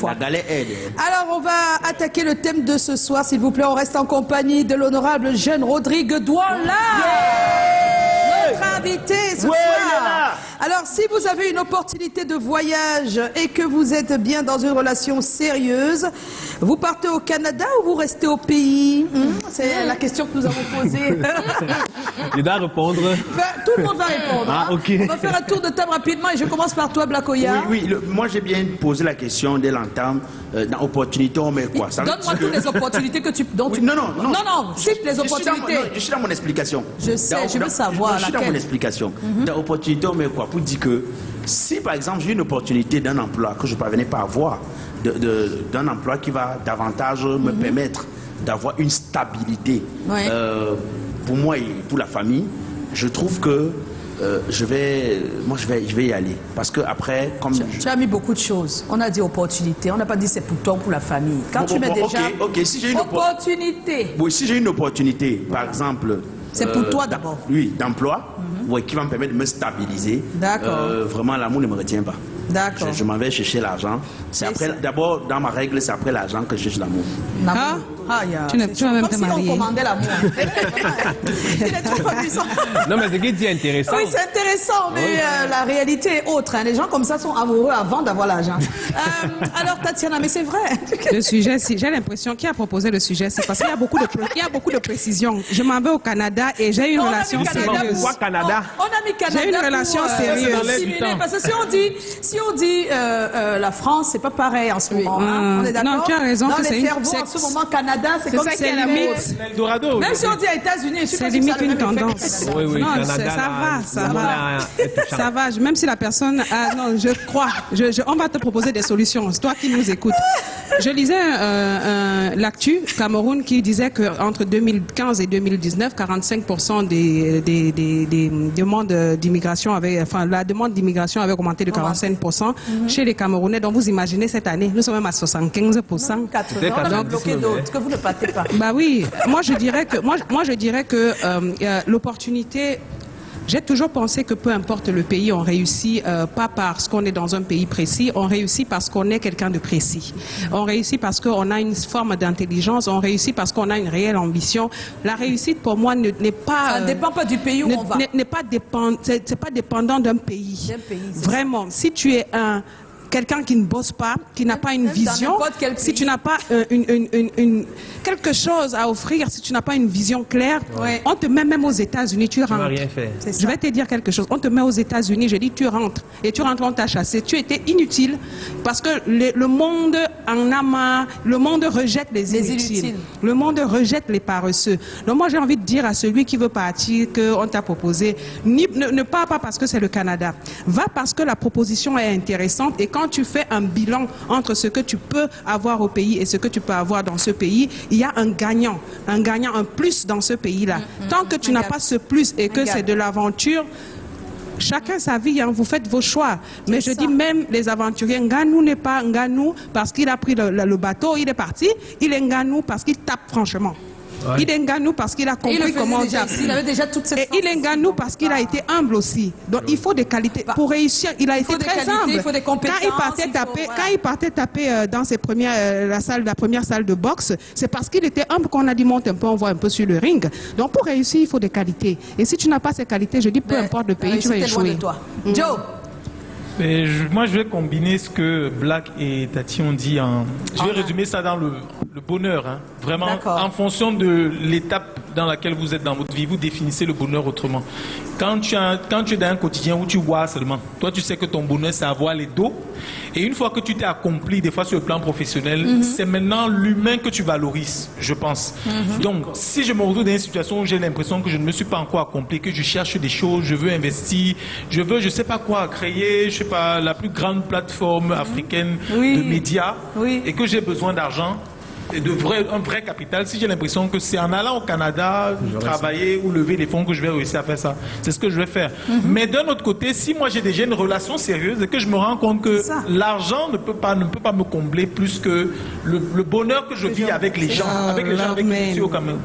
La galère aide. Alors, on va attaquer le thème de ce soir, s'il vous plaît. On reste en compagnie de l'honorable jeune Rodrigue Douala. Notre invité ce soir. Alors, si vous avez une opportunité de voyage et que vous êtes bien dans une relation sérieuse, vous partez au Canada ou vous restez au pays? C'est la question que nous avons posée. Je dois répondre. Tout le monde va répondre. Ah, ok. On va faire un tour de table rapidement et je commence par toi, Blakoya. Oui, moi j'ai bien posé la question dès l'entame. Dans opportunité, on met quoi? Donne-moi toutes les opportunités que tu... Non, cite les opportunités. Je suis dans mon explication. Je sais, je veux savoir Je suis dans mon explication. Dans opportunité, on met quoi? Pour dire que si par exemple j'ai une opportunité d'un emploi que je ne parvenais pas à avoir, d'un emploi qui va davantage me permettre d'avoir une stabilité pour moi et pour la famille, je trouve que je vais y aller. Parce que après, comme... Tu as mis beaucoup de choses. On a dit opportunité, on n'a pas dit c'est pour toi ou pour la famille. Quand tu mets déjà... Ok, si j'ai une opportunité. Oui, si j'ai une opportunité, par exemple... C'est pour toi d'abord. Oui, d'emploi, qui va me permettre de me stabiliser. D'accord. Vraiment, l'amour ne me retient pas. D'accord. Je m'en vais chercher l'argent. C'est après, d'abord, dans ma règle, c'est après l'argent que je cherche l'amour. Tu vas même te marier. On commandait l'amour. Il est trop amusant. Non, mais ce qui est intéressant. Oui, c'est intéressant, mais la réalité est autre. Les gens comme ça sont amoureux avant d'avoir l'argent. Alors, Tatiana, mais c'est vrai. Le sujet, j'ai l'impression qui a proposé le sujet, c'est parce qu'il y a beaucoup de précisions. Je m'en vais au Canada et j'ai une relation sérieuse. Pourquoi Canada? On a mis Canada. J'ai une relation sérieuse. Parce que si on dit la France, c'est pas pareil en ce moment. On est d'accord? Non, tu as raison. Dans les cerveaux, en ce moment, Canada, c'est comme si c'est limite. Même si on dit États-Unis, c'est limite une tendance. Oui, non, Canada, ça va. Même si la personne... non, je crois. On va te proposer des solutions. C'est toi qui nous écoutes. Je lisais l'actu Cameroun qui disait qu'entre 2015 et 2019, 45% des demandes d'immigration la demande d'immigration avait augmenté de 45% chez les Camerounais. Donc vous imaginez cette année, nous sommes même à 75%. Que vous ne partez pas. Bah oui, moi je dirais que l'opportunité. J'ai toujours pensé que peu importe le pays, on réussit pas parce qu'on est dans un pays précis, on réussit parce qu'on est quelqu'un de précis. On réussit parce qu'on a une forme d'intelligence, on réussit parce qu'on a une réelle ambition. La réussite pour moi n'est pas... Ça ne dépend pas du pays où on va. C'est pas dépendant d'un pays. Vraiment, si tu es quelqu'un qui ne bosse pas, qui n'a pas une vision, si tu n'as pas quelque chose à offrir, si tu n'as pas une vision claire, on te met même aux États-Unis, tu rentres. Rien fait. Je vais te dire quelque chose. On te met aux États-Unis, je dis tu rentres. Et tu rentres, on t'a chassé. Tu étais inutile parce que le monde en a marre. Le monde rejette les inutiles. Le monde rejette les paresseux. Donc moi j'ai envie de dire à celui qui veut partir qu'on t'a proposé, ne pars pas parce que c'est le Canada. Va parce que la proposition est intéressante et quand tu fais un bilan entre ce que tu peux avoir au pays et ce que tu peux avoir dans ce pays, il y a un gagnant, un plus dans ce pays-là. Tant que tu n'as pas ce plus et que c'est de l'aventure, chacun sa vie, vous faites vos choix. Mais je dis même les aventuriers, Nganou n'est pas Nganou parce qu'il a pris le bateau, il est parti. Il est Nganou parce qu'il tape franchement. Ouais. Il est Nganou parce qu'il a compris comment taper. Il avait déjà toutes ces et il est Nganou parce qu'il a été humble aussi. Donc il faut des qualités. Pour réussir, il a été très humble. Il faut des compétences. Quand il partait taper dans ses la première salle de boxe, c'est parce qu'il était humble qu'on a dit monte un peu, on voit un peu sur le ring. Donc pour réussir, il faut des qualités. Et si tu n'as pas ces qualités, je dis peu importe le pays, tu vas échouer. Joe. Moi, je vais combiner ce que Black et Tati ont dit. Je vais résumer ça dans le bonheur. Vraiment, en fonction de l'étape dans laquelle vous êtes dans votre vie, vous définissez le bonheur autrement. Quand tu es dans un quotidien où tu vois seulement, toi, tu sais que ton bonheur, c'est avoir les dos. Et une fois que tu t'es accompli, des fois sur le plan professionnel, c'est maintenant l'humain que tu valorises, je pense. Donc, si je me retrouve dans une situation où j'ai l'impression que je ne me suis pas encore accompli, que je cherche des choses, je veux investir, je sais pas quoi créer, je sais pas, la plus grande plateforme africaine de médias, et que j'ai besoin d'argent, et un vrai capital, si j'ai l'impression que c'est en allant au Canada travailler ou lever les fonds que je vais réussir à faire ça, c'est ce que je vais faire. Mais d'un autre côté, si moi j'ai déjà une relation sérieuse et que je me rends compte que l'argent ne peut pas me combler plus que le bonheur que je vis avec les gens, avec les gens avec qui je suis au Cameroun,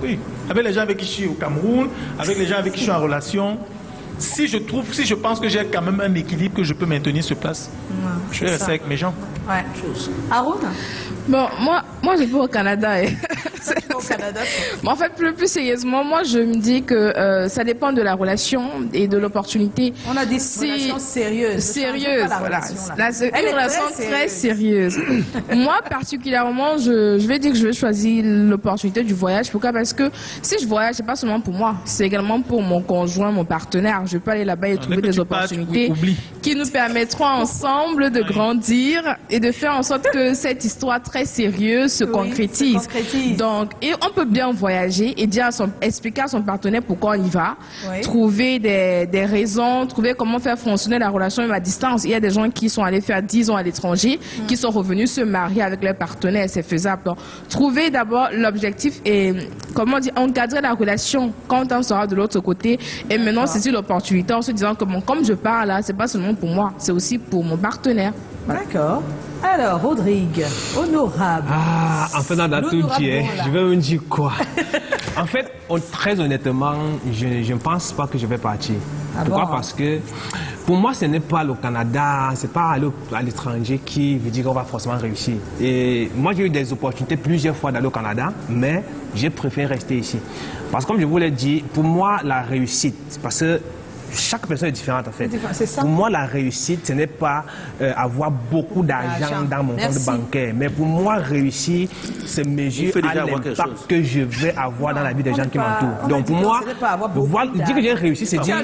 avec les gens avec qui je suis au Cameroun, avec les gens avec qui je suis en relation. Si je pense que j'ai quand même un équilibre que je peux maintenir sur place, je vais rester avec mes gens. Ouais. Haroun? Bon, moi je vais au Canada. Au Canada. Mais en fait, plus sérieusement, moi je me dis que ça dépend de la relation et de l'opportunité. On a des relations sérieuses. Sérieuses, voilà. C'est une relation très sérieuse. Moi, particulièrement, je vais dire que je vais choisir l'opportunité du voyage. Pourquoi? Parce que si je voyage, c'est pas seulement pour moi, c'est également pour mon conjoint, mon partenaire. Je peux aller là-bas et trouver des opportunités qui nous permettront ensemble de grandir et de faire en sorte que cette histoire très sérieuse se concrétise. Donc, et on peut bien voyager et dire expliquer à son partenaire pourquoi on y va, trouver des raisons, trouver comment faire fonctionner la relation même à distance. Il y a des gens qui sont allés faire 10 ans à l'étranger, qui sont revenus se marier avec leur partenaire, c'est faisable. Donc, trouver d'abord l'objectif et, comment dire, encadrer la relation quand on sera de l'autre côté et maintenant saisir l'opportunité en se disant que bon, comme je pars là, c'est pas seulement pour moi, c'est aussi pour mon partenaire. Voilà. D'accord. Alors, Rodrigue, honorable. Ah, en faisant dans tout je vais me dire quoi? En fait, très honnêtement, je ne pense pas que je vais partir. Pourquoi? Parce que pour moi, ce n'est pas le Canada, c'est pas aller à l'étranger qui veut dire qu'on va forcément réussir. Et moi, j'ai eu des opportunités plusieurs fois d'aller au Canada, mais j'ai préféré rester ici. Parce que comme je vous l'ai dit, pour moi, la réussite, parce que chaque personne est différente en fait. Pour moi, la réussite, ce n'est pas avoir beaucoup d'argent dans mon compte bancaire. Mais pour moi, réussir, c'est mesurer à l'impact que je vais avoir dans la vie des gens qui m'entourent. Donc pour moi, dire que j'ai réussi, c'est dire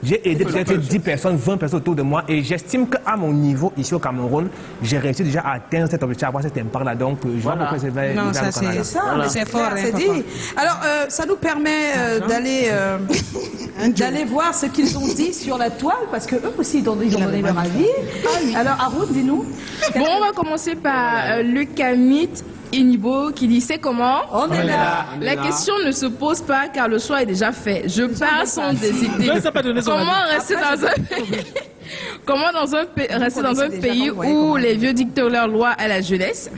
j'ai aidé peut-être 10 personnes, 20 personnes autour de moi et j'estime qu'à mon niveau, ici au Cameroun, j'ai réussi déjà à atteindre cet objectif, à avoir cet impact-là. Donc, je vois pourquoi c'est vrai. Non, ça c'est ça, c'est fort. C'est dit. Alors, ça nous permet d'aller voir ce qu'ils ont dit sur la toile, parce qu'eux aussi, ils ont donné leur avis. Alors, Haroun, dis-nous. Bon, on va commencer par Lukamit Inibo qui dit c'est comment? On est là. La question ne se pose pas car le choix est déjà fait. Je pars sans hésiter. Comment rester dans un rester dans un pays où les vieux dictent leurs lois à la jeunesse?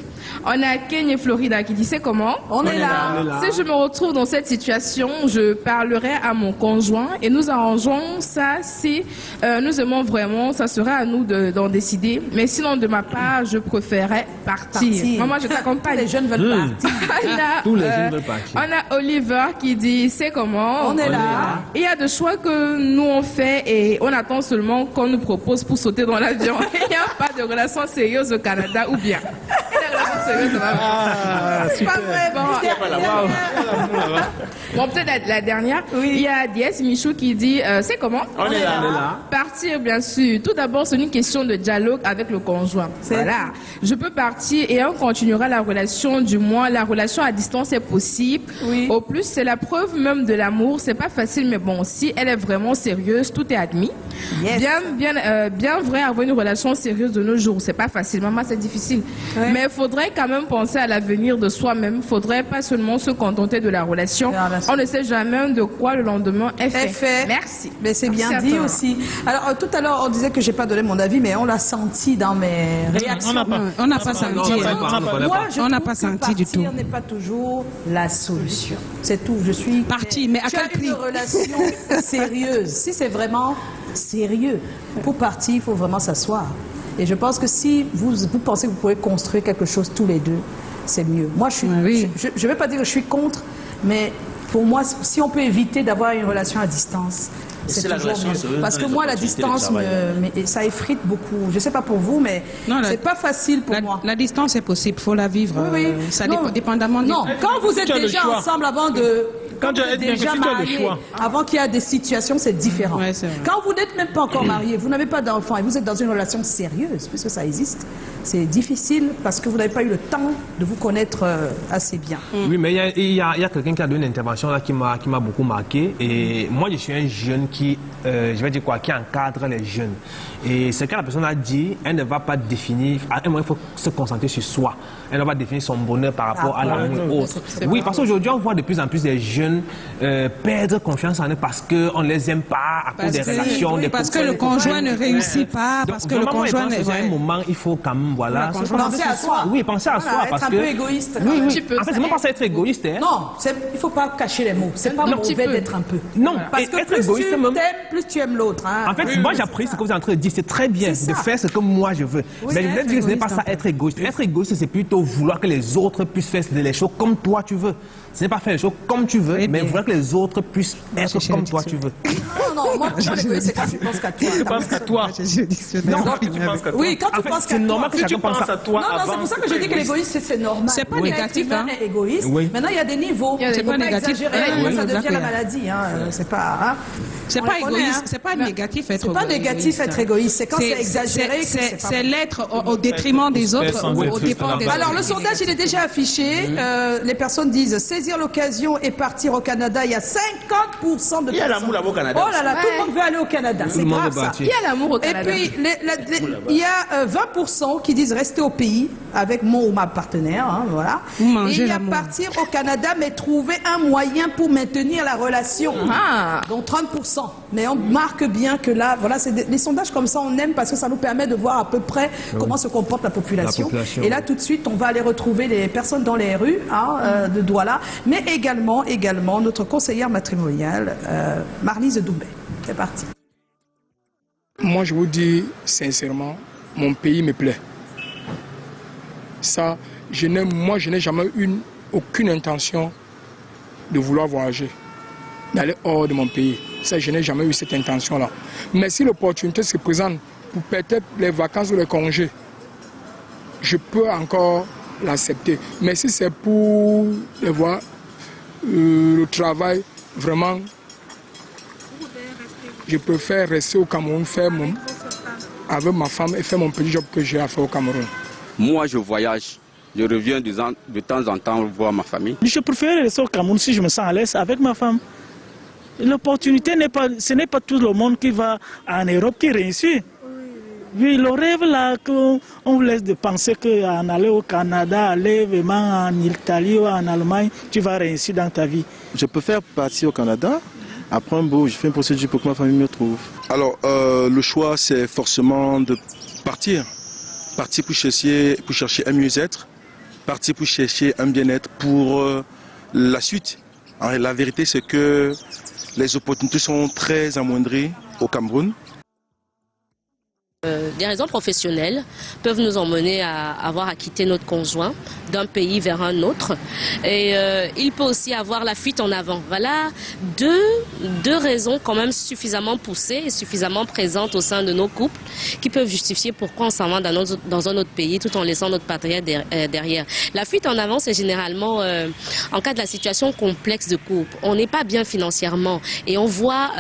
On a Kenya Florida qui dit c'est comment? On est là. Si je me retrouve dans cette situation, je parlerai à mon conjoint et nous arrangeons ça. Si nous aimons vraiment, ça sera à nous d'en décider. Mais sinon, de ma part, je préférerais partir. Maman, je t'accompagne. Les jeunes veulent partir. Tous les jeunes veulent partir. On a Oliver qui dit c'est comment? On est là. Il y a des choix que nous on fait et on attend seulement qu'on nous propose pour sauter dans l'avion. Il n'y a pas de relation sérieuse au Canada ou bien. C'est pas vrai. Bon, peut-être la dernière. Il y a Diès Michou qui dit c'est comment? On est là. Partir, bien sûr. Tout d'abord, c'est une question de dialogue avec le conjoint. Voilà. Je peux partir et on continuera la relation. Du moins, la relation à distance est possible. Au plus, c'est la preuve même de l'amour. C'est pas facile, mais bon, si elle est vraiment sérieuse, tout est admis. Bien vrai, avoir une relation sérieuse de nos jours, c'est pas facile. Maman, c'est difficile. Mais il faudrait quand même penser à l'avenir de soi-même. Il ne faudrait pas seulement se contenter de la relation. On ne sait jamais de quoi le lendemain est fait. Merci. Mais c'est bien dit aussi. Alors, tout à l'heure, on disait que je n'ai pas donné mon avis, mais on l'a senti dans mes réactions. On n'a pas senti. Moi, je on n'a trouve pas que senti du tout. partir n'est pas toujours la solution. C'est tout. Je suis parti, mais à quel prix? Une relation sérieuse. Si c'est vraiment sérieux, pour partir, il faut vraiment s'asseoir. Et je pense que si vous pensez que vous pouvez construire quelque chose tous les deux, c'est mieux. Moi, je ne vais pas dire que je suis contre, mais pour moi, si on peut éviter d'avoir une relation à distance, c'est toujours mieux. Parce que moi, la distance, ça effrite beaucoup. Je ne sais pas pour vous, mais c'est pas facile pour moi. La distance est possible, il faut la vivre. Ça dépendamment de... Non, quand vous êtes déjà ensemble avant de... Quand vous êtes déjà marié, avant qu'il y ait des situations, c'est différent. Quand vous n'êtes même pas encore marié, vous n'avez pas d'enfant et vous êtes dans une relation sérieuse, puisque ça existe, c'est difficile parce que vous n'avez pas eu le temps de vous connaître assez bien. Oui, mais il y a quelqu'un qui a donné une intervention là qui m'a beaucoup marqué. Et moi, je suis un jeune qui, je vais dire quoi, qui encadre les jeunes. Et ce que la personne a dit, elle ne va pas définir, à un moment, il faut se concentrer sur soi. Elle ne va pas définir son bonheur par rapport à l'amour ou autre. Oui, parce qu'aujourd'hui, on voit de plus en plus des jeunes perdre confiance en eux parce qu'on ne les aime pas à cause des relations. Parce que le conjoint ne réussit pas, parce que le conjoint... À un moment, il faut quand même, penser à soi. Oui, penser à soi. Être un peu égoïste. Oui. En fait, c'est pas penser à être égoïste. Non, il ne faut pas cacher les mots. C'est pas mauvais d'être un peu. Non, parce que plus tu t'aimes, plus tu aimes l'autre. Hein. En fait, moi j'apprécie ce que vous êtes en train de dire. C'est très bien de faire ce que moi je veux. Oui, mais je voulais dire que ce n'est pas ça être égoïste. Être égoïste, c'est plutôt vouloir que les autres puissent faire les choses comme toi tu veux. Ce n'est pas faire les choses comme tu veux, mais vouloir que les autres puissent être comme toi tu veux. Non, moi, l'égoïste, c'est quand tu penses qu'à toi. Tu penses qu'à toi. Non, quand tu penses qu'à toi. Oui, quand tu penses qu'à toi. C'est normal que chacun pense à toi. Non, c'est pour ça que je dis que l'égoïsme, c'est normal. C'est pas négatif, hein. Est égoïste. Maintenant, il y a des niveaux. C'est pas négatif. Ça devient la maladie. C'est pas. C'est pas égoïste. C'est pas négatif être égoïste. C'est pas négatif être égoïste. C'est quand c'est exagéré. C'est l'être au détriment des autres, au dépend des autres. Alors, le sondage, il est déjà affiché. Les personnes disent saisir l'occasion et partir au Canada. Il y a 50% de personnes. Il y a l'amour là-bas au Canada. Oh là là, tout le monde veut aller au Canada. C'est grave ça. Il y a l'amour au Canada. Et puis, il y a 20% qui disent rester au pays avec mon ou ma partenaire. Hein, voilà. Et il y a partir au Canada, mais trouver un moyen pour maintenir la relation. Donc 30%. Mais on marque bien que là, voilà, c'est les sondages comme ça, on aime parce que ça nous permet de voir à peu près comment se comporte la population. Et là, tout de suite, on va aller retrouver les personnes dans les rues de Douala, mais également notre conseillère matrimoniale, Marlise Doumbé. C'est parti. Moi, je vous dis sincèrement, mon pays me plaît. Ça, je n'ai jamais eu aucune intention de vouloir voyager, d'aller hors de mon pays. Ça, je n'ai jamais eu cette intention-là. Mais si l'opportunité se présente pour peut-être les vacances ou les congés, je peux encore l'accepter. Mais si c'est pour voir le travail, vraiment, je préfère rester au Cameroun, avec ma femme et faire mon petit job que j'ai à faire au Cameroun. Moi, je voyage. Je reviens de temps en temps voir ma famille. Je préfère rester au Cameroun si je me sens à l'aise avec ma femme. L'opportunité ce n'est pas tout le monde qui va en Europe qui réussit. Oui, le rêve là qu'on vous laisse de penser qu'en aller au Canada, aller vraiment en Italie ou en Allemagne, tu vas réussir dans ta vie. Je préfère partir au Canada. Après, je fais une procédure pour que ma famille me trouve. Alors, le choix, c'est forcément de partir. Partir pour chercher un mieux-être. Partir pour chercher un bien-être pour la suite. Alors, la vérité, c'est que les opportunités sont très amoindries au Cameroun. Des raisons professionnelles peuvent nous emmener à avoir à quitter notre conjoint d'un pays vers un autre. Et il peut aussi avoir la fuite en avant. Voilà deux raisons quand même suffisamment poussées et suffisamment présentes au sein de nos couples qui peuvent justifier pourquoi on s'en va dans un autre pays tout en laissant notre patrie derrière. La fuite en avant, c'est généralement en cas de la situation complexe de couple. On n'est pas bien financièrement et on voit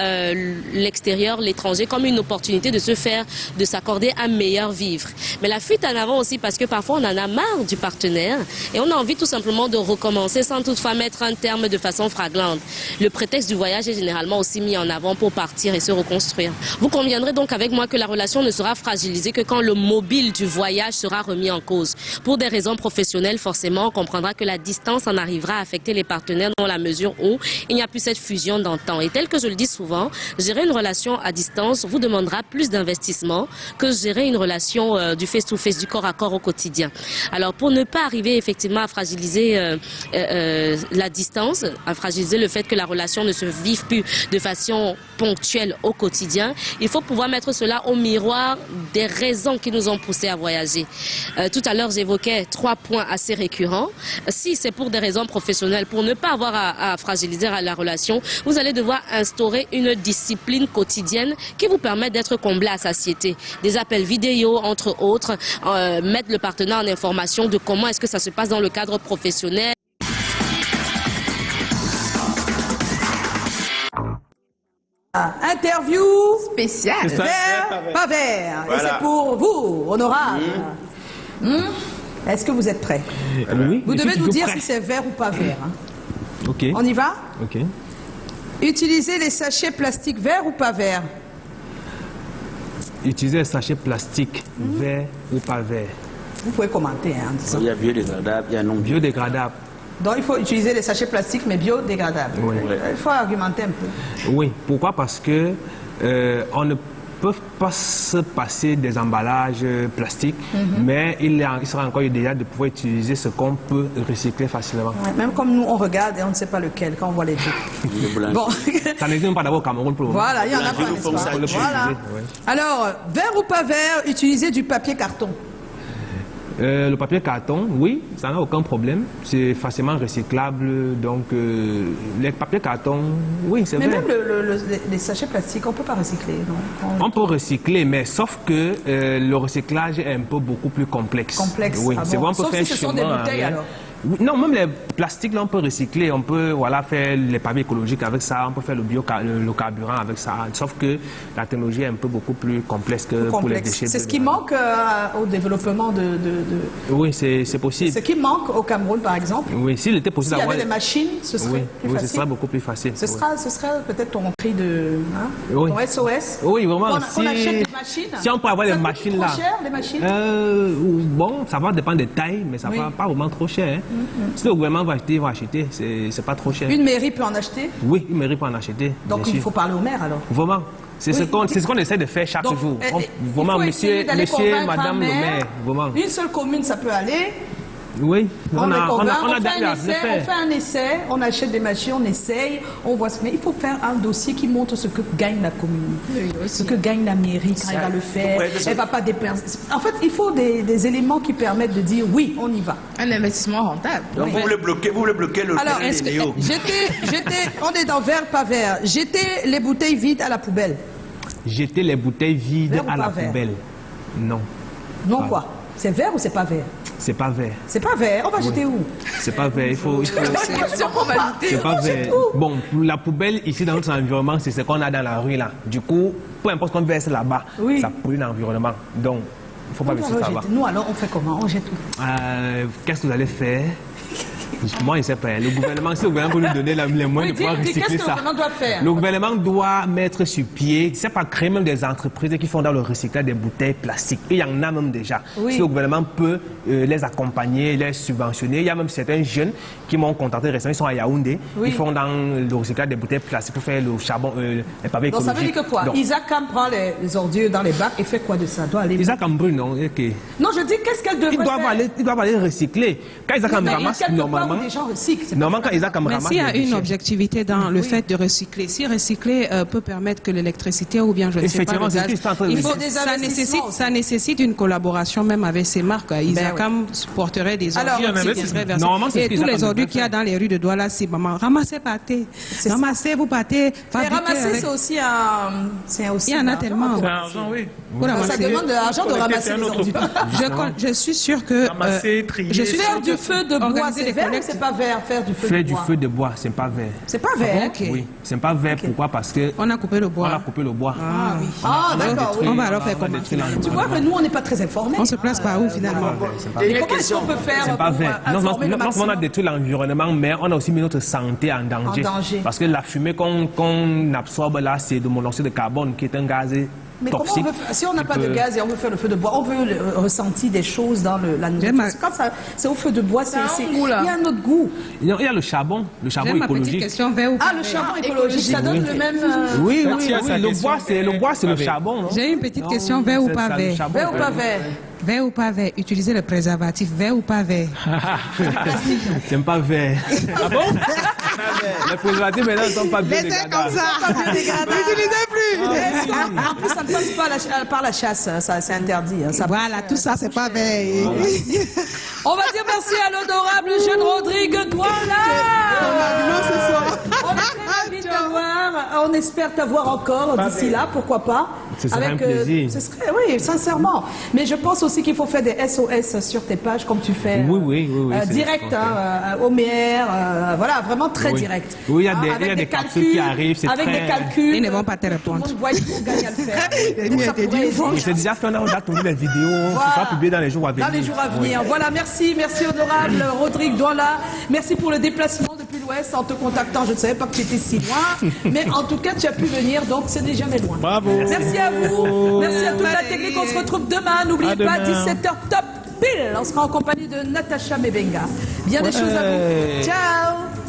l'extérieur, l'étranger comme une opportunité de se faire, de s'accorder un meilleur vivre. Mais la fuite en avant aussi parce que parfois on en a marre du partenaire et on a envie tout simplement de recommencer sans toutefois mettre un terme de façon flagrante. Le prétexte du voyage est généralement aussi mis en avant pour partir et se reconstruire. Vous conviendrez donc avec moi que la relation ne sera fragilisée que quand le mobile du voyage sera remis en cause. Pour des raisons professionnelles, forcément, on comprendra que la distance en arrivera à affecter les partenaires dans la mesure où il n'y a plus cette fusion d'antan. Et tel que je le dis souvent, gérer une relation à distance vous demandera plus d'investissement que gérer une relation du face-to-face, du corps à corps au quotidien. Alors pour ne pas arriver effectivement à fragiliser la distance, à fragiliser le fait que la relation ne se vive plus de façon ponctuelle au quotidien, il faut pouvoir mettre cela au miroir des raisons qui nous ont poussés à voyager. Tout à l'heure j'évoquais 3 points assez récurrents. Si c'est pour des raisons professionnelles, pour ne pas avoir à fragiliser la relation, vous allez devoir instaurer une discipline quotidienne qui vous permet d'être comblé à satiété. Des appels vidéo, entre autres, mettre le partenaire en information de comment est-ce que ça se passe dans le cadre professionnel. Interview spéciale. Vert, pas vert. Voilà. Et c'est pour vous, honorable. Est-ce que vous êtes prêts? Oui. Vous devez nous dire si c'est vert ou pas vert. Hein. Ok. On y va? Ok. Utiliser les sachets plastiques verts ou pas verts? Utiliser les sachets plastiques verts ou pas verts? Vous pouvez commenter. Hein, il y a biodégradable, il y a non biodégradable. Donc il faut utiliser les sachets plastiques mais biodégradables. Oui. Il faut argumenter un peu. Oui, pourquoi? Parce que peuvent pas se passer des emballages plastiques, mais il sera encore idéal de pouvoir utiliser ce qu'on peut recycler facilement. Ouais, même comme nous, on regarde et on ne sait pas lequel quand on voit les deux. Bon. Ça n'existe même pas d'abord au Cameroun pour le moment. Voilà, il y en a pas, n'est-ce pas? Voilà. Alors, vert ou pas vert, utiliser du papier carton. Le papier carton, oui, ça n'a aucun problème. C'est facilement recyclable. Donc, les papiers carton, oui, c'est vrai. Mais même les sachets plastiques, on ne peut pas recycler, non? On peut recycler, mais sauf que le recyclage est un peu beaucoup plus complexe. Complexe, oui. Ah bon. Sauf si ce sont des bouteilles, alors. Non, même les plastiques, là, on peut recycler. On peut faire les papiers écologiques avec ça. On peut faire le carburant avec ça. Sauf que la technologie est un peu beaucoup plus complexe que pour les déchets. C'est ce qui manque au développement de... Oui, c'est possible. Ce qui manque au Cameroun, par exemple. Oui, s'il était possible d'avoir... S'il y avait des machines, ce serait plus facile. Ce serait beaucoup plus facile. Ce serait peut-être ton cri de... ton SOS. Oui, vraiment. On achète des machines. Si on peut avoir des machines là... Ça coûte trop cher, les machines? Bon, ça va dépendre des tailles, mais ça ne va pas vraiment trop cher. Hein. Si le gouvernement va acheter, il va acheter. C'est pas trop cher. Une mairie peut en acheter? Oui, une mairie peut en acheter. Donc il faut parler au maire alors? Vraiment. C'est ce qu'on essaie de faire chaque jour. Vraiment, monsieur, madame le maire. Vraiment. Une seule commune, ça peut aller. Oui, on fait un essai, on achète des machines, on essaye, on voit. Mais il faut faire un dossier qui montre ce que gagne la commune, ce que gagne la mairie quand elle va le faire. Elle va pas dépenser. En fait, il faut des éléments qui permettent de dire oui, on y va. Un investissement rentable. Donc vous voulez bloquer le. Alors, on est dans vert, pas vert. Jeter les bouteilles vides à la poubelle. Jeter les bouteilles vides à la poubelle. Non. Non quoi? C'est vert ou c'est pas vert? C'est pas vert. C'est pas vert. On va jeter où? C'est pas vert. Il faut... C'est pas vert. Bon, la poubelle ici dans notre environnement, c'est ce qu'on a dans la rue là. Du coup, peu importe ce qu'on verse là-bas, ça pollue l'environnement. Donc, il ne faut pas verser ça là-bas. Nous alors, on fait comment? On jette où? Qu'est-ce que vous allez faire? Moi, je ne sais pas. Le gouvernement, si le gouvernement peut nous donner les moyens de pouvoir recycler ça. Qu'est-ce que le gouvernement doit faire? Le gouvernement doit mettre sur pied, je ne sais pas, créer même des entreprises qui font dans le recyclage des bouteilles plastiques. Et il y en a même déjà. Si le gouvernement peut les accompagner, les subventionner. Il y a même certains jeunes qui m'ont contacté récemment, ils sont à Yaoundé. Ils font dans le recyclage des bouteilles plastiques pour faire le charbon, les papiers écologiques. Donc ça veut dire que quoi? Isaac Am prend les ordures dans les bacs et fait quoi de ça? Isaac Am brûle, non? Non, je dis qu'est-ce qu'elle devrait faire? Ils doivent aller recycler. Quand Isaac Am ramasse, normalement... Normalement, quand Isaac Am ramasse... Mais s'il y a une objectivité dans le fait de recycler, si recycler peut permettre que l'électricité ou bien je ne sais pas le gaz, ça nécessite une collaboration même avec ces marques. Isaac Am porterait des ordures et tous les ordures qu'il y a dans les rues de Douala, c'est maman, ramassez pâté, ramassez vous pâté. Mais ramasser, c'est aussi un... Il y en a tellement. C'est argent, oui. Ça demande de l'argent de ramasser les ordures. Je suis sûr que... Faire du feu de bois, c'est vert ou c'est pas vert? Faire du feu de bois. Faire du feu de bois, c'est pas vert. C'est pas vert? Oui, c'est pas vert. Pourquoi? Parce que... On a coupé le bois. On a coupé le bois. Ah oui. Ah d'accord, oui. On va alors faire comment? Tu vois que nous, on n'est pas très informés. On se place par où finalement? Et comment est-ce qu'on peut faire? C'est pas vert. Non, on a détruit l'environnement, mais on a aussi mis notre santé en danger. Parce que la fumée qu'on absorbe là, c'est de monoxyde de carbone qui est un gaz mais toxique. Comment on veut, si on n'a pas de gaz et on veut faire le feu de bois, on veut ressentir des choses dans la nourriture. Quand c'est au feu de bois, il y a un autre goût. Il y a le charbon écologique. Question, vert ou pas le charbon écologique, ça donne le même... Oui, le bois, c'est le charbon. J'ai une petite question, vert ou pas vert? Vert ou pas vert? Vert ou pas vert? Utiliser le préservatif, vert ou pas vert? J'aime pas vert. Ah bon? Les préservatifs maintenant ne sont pas bien dégradants. Comme ça. N'utilisez plus. En plus, ça ne passe pas par la chasse, c'est interdit. Voilà, tout ça, c'est pas vert. On va dire merci à l'honorable jeune Rodrigue Douala. On est très ravis de t'avoir. On espère t'avoir encore d'ici là, pourquoi pas. Ce serait un plaisir. Oui, sincèrement. Mais je pense aussi qu'il faut faire des SOS sur tes pages comme tu fais. Oui. Direct, au maire. Voilà, vraiment très direct. Oui, il y a des capsules qui arrivent. Avec des calculs. Ils ne vont pas te répondre. Tout le monde voit qu'il faut gagner à le faire. C'est déjà fait, on a tourné les vidéos. Ça sera publié dans les jours à venir. Dans les jours à venir. Voilà, merci honorable Rodrigue Douala. Merci pour le déplacement depuis l'Ouest en te contactant. Je ne savais pas que tu étais si loin. Mais en tout cas, tu as pu venir, donc c'est déjà jamais loin. Bravo. Merci à vous. Merci à toute la technique. On se retrouve demain. N'oubliez pas, 17h top pile. On sera en compagnie de Natacha Mebenga. Bien des choses à vous. Ciao.